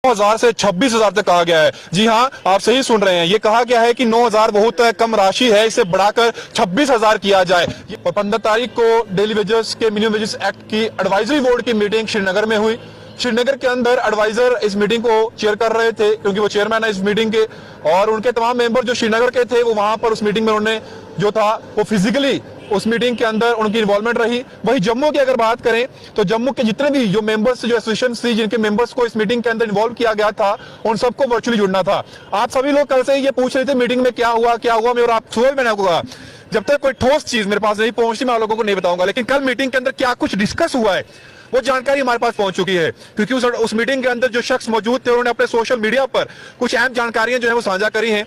9,000 से 26,000 तक कहा गया है। जी हाँ, आप सही सुन रहे हैं, ये कहा गया है कि 9,000 बहुत कम राशि है, इसे बढ़ाकर 26,000 किया जाए। और 15 तारीख को डेली वेजेस के मिनिमम वेजेस एक्ट की एडवाइजरी बोर्ड की मीटिंग श्रीनगर में हुई। श्रीनगर के अंदर एडवाइजर इस मीटिंग को चेयर कर रहे थे, क्योंकि वो चेयरमैन है इस मीटिंग के, और उनके तमाम मेंबर जो श्रीनगर के थे वो वहां पर उस मीटिंग में उन्होंने जो था वो फिजिकली उस मीटिंग के अंदर उनकी इन्वॉल्वमेंट रही। वही जम्मू की अगर बात करें तो जम्मू के जितने भी जो मेंबर्स जो एसोसिएशन थी जिनके मेंबर्स को इस मीटिंग के अंदर इन्वॉल्व किया गया था उन सबको वर्चुअली जुड़ना था। आप सभी लोग कल से ये पूछ रहे थे मीटिंग में क्या हुआ मैं, और आप सुबह मैंने आपको कहा जब तक कोई ठोस चीज मेरे पास नहीं पहुंचती मैं आप लोगों को नहीं बताऊंगा, लेकिन कल मीटिंग के अंदर क्या कुछ डिस्कस हुआ है वो जानकारी हमारे पास पहुंच चुकी है, क्योंकि उस मीटिंग के अंदर जो शख्स मौजूद थे उन्होंने अपने सोशल मीडिया पर कुछ अहम जानकारियां जो है वो साझा करी हैं,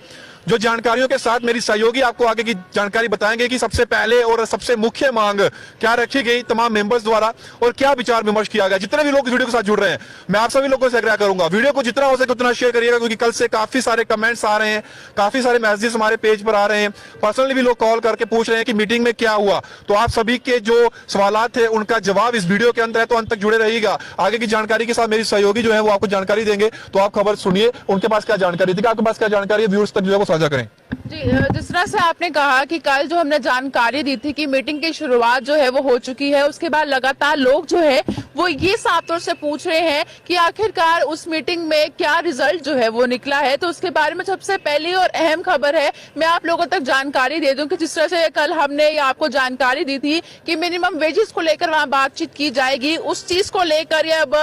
जो जानकारियों के साथ मेरी सहयोगी आपको आगे की जानकारी बताएंगे कि सबसे पहले और सबसे मुख्य मांग क्या रखी गई तमाम मेंबर्स द्वारा और क्या विचार विमर्श किया गया। जितने भी लोग इस वीडियो के साथ जुड़ रहे हैं मैं आप सभी लोगों से आग्रह करूंगा वीडियो को जितना हो सके उतना शेयर करिएगा, क्योंकि कल से काफी सारे कमेंट्स आ रहे हैं, काफी सारे मैसेजेस हमारे पेज पर आ रहे हैं, पर्सनली भी लोग कॉल करके पूछ रहे हैं कि मीटिंग में क्या हुआ। तो आप सभी के जो सवालात थे उनका जवाब इस वीडियो के अंदर है, तो अंत तक जुड़े रहिएगा। आगे की जानकारी के साथ मेरी सहयोगी जो है वो आपको जानकारी देंगे, तो आप खबर सुनिए उनके पास क्या जानकारी थी, आपके पास क्या जानकारी है, व्यूअर्स तक जो है वो साझा करें। जी, जिस तरह से आपने कहा कि कल जो हमने जानकारी दी थी कि मीटिंग की शुरुआत जो है वो हो चुकी है, उसके बाद लगातार लोग जो है वो ये साफ तौर से पूछ रहे हैं कि आखिरकार उस मीटिंग में क्या रिजल्ट जो है वो निकला है। तो उसके बारे में सबसे पहली और अहम खबर है, मैं आप लोगों तक जानकारी दे दूं कि जिस तरह से कल हमने आपको जानकारी दी थी कि मिनिमम वेजेस को लेकर वहां बातचीत की जाएगी, उस चीज को लेकर अब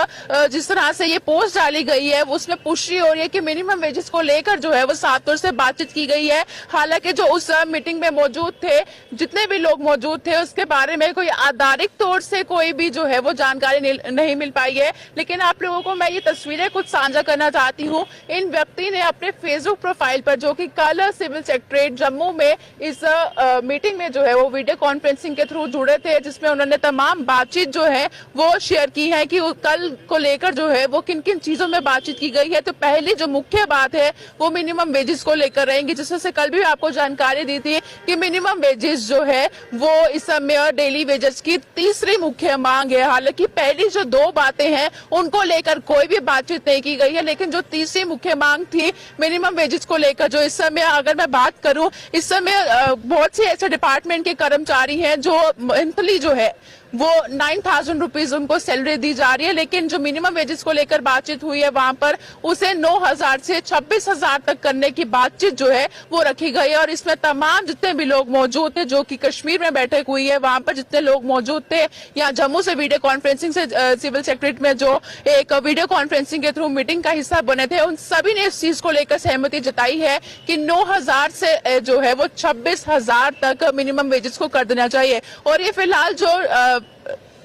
जिस तरह से ये पोस्ट डाली गई है उसमें पुष्टि हो रही है कि मिनिमम वेजेस को लेकर जो है वो साफ तौर से बातचीत की गई है। हालांकि जो उस मीटिंग में मौजूद थे, जितने भी लोग मौजूद थे, उसके बारे में कोई आधारिक तौर से कोई भी जो है वो जानकारी नहीं मिल पाई है। लेकिन आप लोगों को मैं ये तस्वीरें कुछ साझा करना चाहती हूँ। इन व्यक्ति ने अपने फेसबुक प्रोफाइल पर, जो कि कल सिविल सेक्रेटरीट जम्मू में इस मीटिंग में जो है वो वीडियो कॉन्फ्रेंसिंग के थ्रू जुड़े थे, जिसमें उन्होंने तमाम बातचीत जो है वो शेयर की है कि कल को लेकर जो है वो किन किन चीजों में बातचीत की गई है। तो पहली जो मुख्य बात है वो मिनिमम वेजेस को लेकर रहेंगी, जिससे कल भी आपको जानकारी दी थी कि मिनिमम वेजेस जो है वो इस समय डेली वेजेस की तीसरी मुख्य मांग है। हालांकि पहली जो दो बातें हैं उनको लेकर कोई भी बातचीत नहीं की गई है, लेकिन जो तीसरी मुख्य मांग थी मिनिमम वेजेस को लेकर, जो इस समय अगर मैं बात करूं, इस समय बहुत से ऐसे डिपार्टमेंट के कर्मचारी हैं जो मंथली जो है वो 9,000 रुपीज उनको सैलरी दी जा रही है, लेकिन जो मिनिमम वेजेस को लेकर बातचीत हुई है वहां पर उसे 9,000 से 26,000 तक करने की बातचीत जो है वो रखी गई है। और इसमें तमाम जितने भी लोग मौजूद थे, जो कि कश्मीर में बैठक हुई है वहां पर जितने लोग मौजूद थे, या जम्मू से वीडियो कॉन्फ्रेंसिंग से सिविल सेक्रेटरीट में जो एक वीडियो कॉन्फ्रेंसिंग के थ्रू मीटिंग का हिस्सा बने थे, उन सभी ने इस चीज को लेकर सहमति जताई है कि 9,000 से जो है वो 26,000 तक मिनिमम वेजेस को कर देना चाहिए। और ये फिलहाल जो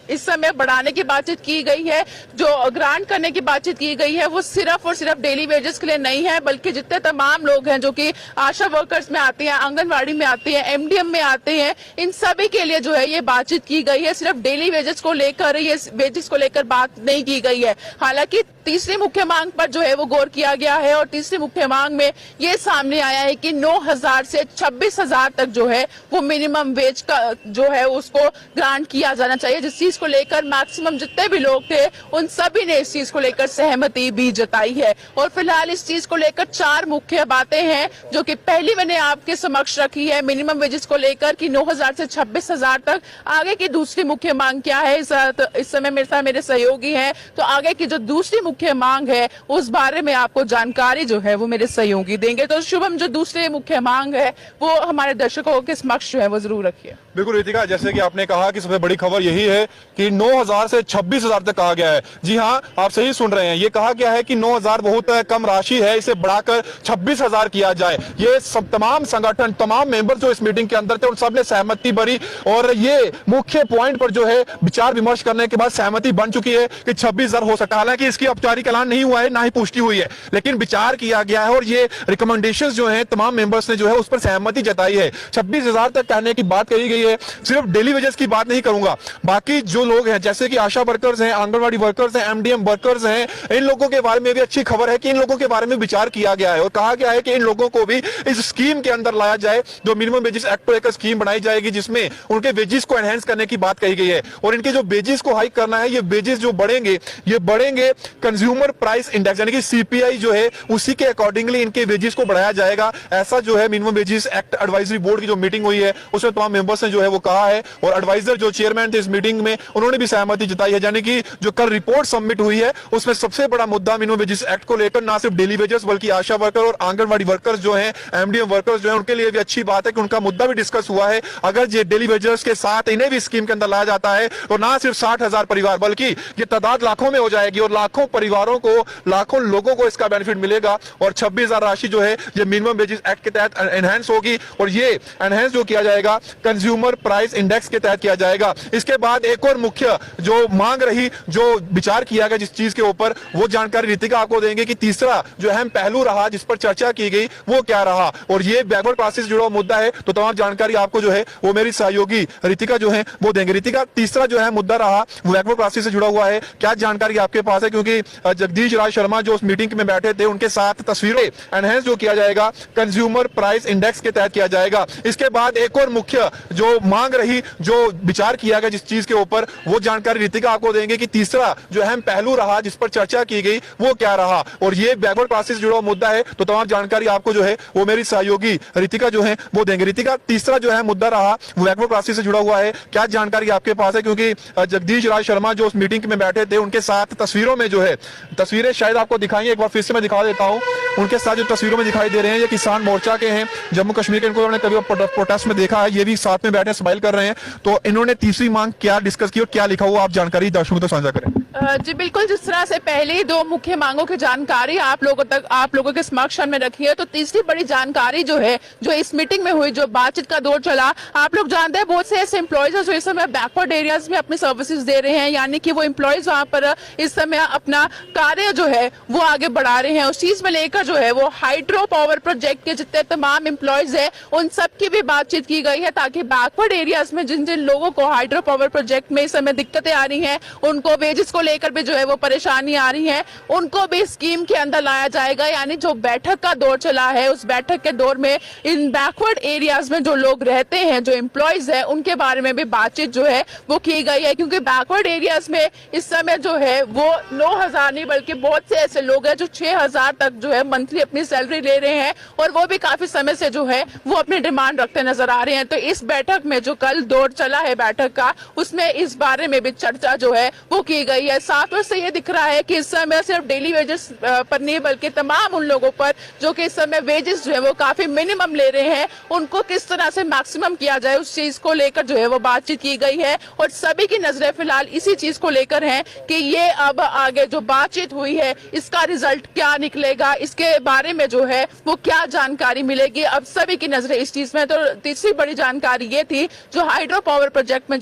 इस समय बढ़ाने की बातचीत की गई है, जो ग्रांट करने की बातचीत की गई है, वो सिर्फ और सिर्फ डेली वेजेस के लिए नहीं है, बल्कि जितने तमाम लोग हैं जो कि आशा वर्कर्स में आते हैं, आंगनवाड़ी में आते हैं, एमडीएम में आते हैं, इन सभी के लिए जो है ये बातचीत की गई है। सिर्फ डेली वेजेस को लेकर, ये वेजेस को लेकर बात नहीं की गई है। हालांकि तीसरी मुख्य मांग पर जो है वो गौर किया गया है, और तीसरी मुख्य मांग में ये सामने आया है कि 9,000 से 26,000 तक जो है वो मिनिमम वेज का जो है उसको ग्रांट किया जाना चाहिए, जिस चीज को लेकर मैक्सिमम जितने भी लोग थे उन सभी ने इस चीज को लेकर सहमति भी जताई है। और फिलहाल इस चीज को लेकर चार मुख्य बातें हैं, जो कि पहली मैंने आपके समक्ष रखी है मिनिमम वेजेस को लेकर कि 9,000 से 26,000 तक। आगे की दूसरी मुख्य मांग क्या है, इस समय मेरे साथ मेरे सहयोगी हैं, तो आगे की जो दूसरी मुख्य मांग है उस बारे में आपको जानकारी जो है वो मेरे सहयोगी देंगे। तो शुभम, जो दूसरी मुख्य मांग है वो हमारे दर्शकों के समक्ष जो है वो जरूर रखिए। बिल्कुल रितिका, जैसे कि आपने कहा कि सबसे बड़ी खबर यही है कि 9,000 से 26,000 तक कहा गया है। जी हाँ, आप सही सुन रहे हैं, ये कहा गया है कि 9,000 बहुत कम राशि है, इसे बढ़ाकर 26,000 किया जाए। ये सब तमाम संगठन, तमाम मेंबर जो इस मीटिंग के अंदर थे उन सब ने सहमति भरी, और ये मुख्य पॉइंट पर जो है विचार विमर्श करने के बाद सहमति बन चुकी है कि 26,000 हो सकता है। हालांकि इसकी औपचारिक ऐलान नहीं हुआ है, ना ही पुष्टि हुई है, लेकिन विचार किया गया है और ये रिकमेंडेशंस जो है तमाम मेंबर्स ने जो है उस पर सहमति जताई है। 26,000 तक कहने की बात कही गई है। सिर्फ डेली वेजेस की बात नहीं करूंगा, बाकी जो लोग हैं जैसे कि आशा वर्कर्स हैं, आंगनवाड़ी वर्कर्स हैं, एमडीएम वर्कर्स हैं, इन लोगों के बारे में भी अच्छी खबर है कि इन लोगों के बारे में विचार किया गया है और कहा गया है कि इन लोगों को भी इस स्कीम के अंदर लाया जाए, जो मिनिमम वेजेस एक्ट को लेकर स्कीम बनाई जाएगी जिसमें उनके वेजेस को एनहेंस करने की बात कही गई है। और इनके जो वेजेस को हाइक करना है, ये वेजेस जो बढ़ेंगे ये बढ़ेंगे कंज्यूमर प्राइस इंडेक्स यानी कि सीपीआई जो है उसी के अकॉर्डिंगली इनके वेजेस को बढ़ाया जाएगा। ऐसा जो है minimum wages act advisory board की जो मीटिंग हुई है उसमें तमाम मेंबर्स ने जो है वो कहा है और एडवाइजर जो चेयरमैन थे इस मीटिंग में उन्होंने भी सहमति जताई है। यानी कि जो कल रिपोर्ट सबमिट हुई है उसमें सबसे बड़ा मुद्दा मिनिमम वेजेस एक्ट को लेकर ना सिर्फ डेली वेजेस बल्कि आशा वर्कर और आंगनवाड़ी वर्कर्स जो हैं, एमडीएम वर्कर्स जो हैं, उनके लिए भी अच्छी बात है कि उनका मुद्दा भी डिस्कस हुआ है। अगर ये डेली वेजेस के साथ इन्हें भी स्कीम के अंदर लाया जाता है तो ना सिर्फ 60,000 परिवार बल्कि ये तादाद लाखों में हो जाएगी और लाखों परिवारों को, लाखों लोगों को इसका बेनिफिट मिलेगा और 26,000 राशि जो है ये मिनिमम वेजेस एक्ट के तहत एनहेंस होगी और ये एनहेंस जो किया जाएगा कंज्यूमर प्राइस इंडेक्स के तहत किया जाएगा। इसके बाद एक और मुख्य जो मांग रही, जो विचार किया गया जिस चीज के ऊपर, वो जानकारी रितिका आपको देंगे कि तीसरा जो अहम पहलू रहा जिस पर चर्चा की गई वो क्या रहा और ये बैकवर्ड क्लासेस जुड़ा हुआ मुद्दा है। तो तमाम जानकारी आपको जो है वो मेरी सहयोगी रितिका जो है वो देंगे। रितिका, तीसरा जो है मुद्दा रहा वो बैकवर्ड क्लासेस से जुड़ा हुआ है, क्या जानकारी आपके पास है? क्योंकि जगदीश राज शर्मा जो उस मीटिंग में बैठे थे उनके साथ तस्वीरें एनहेंस जो किया जाएगा कंज्यूमर प्राइस इंडेक्स के तहत किया जाएगा। इसके बाद एक और मुख्य जो मांग रही, जो विचार किया गया जिस चीज के ऊपर, वो जानकारी रितिका आपको देंगे कि तीसरा जो अहम पहलू रहा जिस पर चर्चा की गई वो क्या रहा और ये बैकवर्ड क्लासेस जुड़ा हुआ मुद्दा है। तो तमाम जानकारी आपको जो है वो मेरी सहयोगी रितिका जो है वो देंगे। रितिका, तीसरा जो है मुद्दा रहा वो बैकवर्ड क्लासेस से जुड़ा हुआ है, क्या जानकारी आपके पास है? क्योंकि जगदीश राज शर्मा जो उस मीटिंग में बैठे थे उनके साथ तस्वीरों में जो है, तस्वीरें शायद आपको दिखाई, एक बार फिर से मैं दिखा देता हूं। उनके साथ जो तस्वीरों में दिखाई दे रहे हैं ये किसान मोर्चा के हैं, जम्मू कश्मीर के। इनको कभी प्रोटेस्ट में देखा है, ये भी साथ में बैठे स्माइल कर रहे हैं। तो इन्होंने तीसरी मांग क्या डिस्कस की और क्या लिखा हुआ, आप जानकारी दर्शकों तक साझा करें। जी बिल्कुल, जिस तरह से पहले दो मुख्य मांगों की जानकारी आप लोगों के समक्ष में रखी है, तो तीसरी बड़ी जानकारी जो है, जो इस मीटिंग में हुई, जो बातचीत का दौर चला, आप लोग जानते हैं बहुत से ऐसे एम्प्लॉयज हैं जो इस समय बैकवर्ड एरियाज में अपनी सर्विसेज दे रहे हैं, यानी कि वो एम्प्लॉयज वहां पर इस समय अपना कार्य जो है वो आगे बढ़ा रहे हैं। उस चीज में लेकर जो है वो हाइड्रो पावर प्रोजेक्ट के जितने तमाम एम्प्लॉयज है उन सब की भी बातचीत की गई है, ताकि बैकवर्ड एरियाज में जिन जिन लोगों को हाइड्रो पावर प्रोजेक्ट में इस समय दिक्कतें आ रही हैं, उनको वेजेस को लेकर भी जो है वो परेशानी आ रही है, उनको भी स्कीम के अंदर लाया जाएगा। यानी जो बैठक का दौर चला है, उस बैठक के दौर में इन बैकवर्ड एरियाज में जो लोग रहते हैं, जो एम्प्लॉयज है, उनके बारे में भी बातचीत जो है वो की गई है। क्योंकि बैकवर्ड एरियाज में इस समय जो है वो 9,000 नहीं बल्कि बहुत से ऐसे लोग हैं जो 6,000 तक जो है मंथली अपनी सैलरी ले रहे हैं और वो भी काफी समय से जो है वो अपनी डिमांड रखते नजर आ रहे हैं। तो इस बैठक में जो कल दौर चला है बैठक का, उसमें इस बारे में भी चर्चा जो है वो की गई है। साथ में से ये दिख रहा है कि इस समय सिर्फ डेली वेजेस पर नहीं बल्कि तमाम उन लोगों पर जो कि इस समय वेजेस जो है वो काफी मिनिमम ले रहे हैं, उनको किस तरह से मैक्सिमम किया जाए उस चीज को लेकर जो है वो बातचीत की गई है। और सभी की नजरें फिलहाल इसी चीज को लेकर हैं कि ये अब आगे जो बातचीत हुई है इसका रिजल्ट क्या निकलेगा, इसके बारे में जो है वो क्या जानकारी मिलेगी। अब सभी की नजरें इस चीज में। तो तीसरी बड़ी जानकारी ये थी जो हाइड्रो पावर प्रोजेक्ट में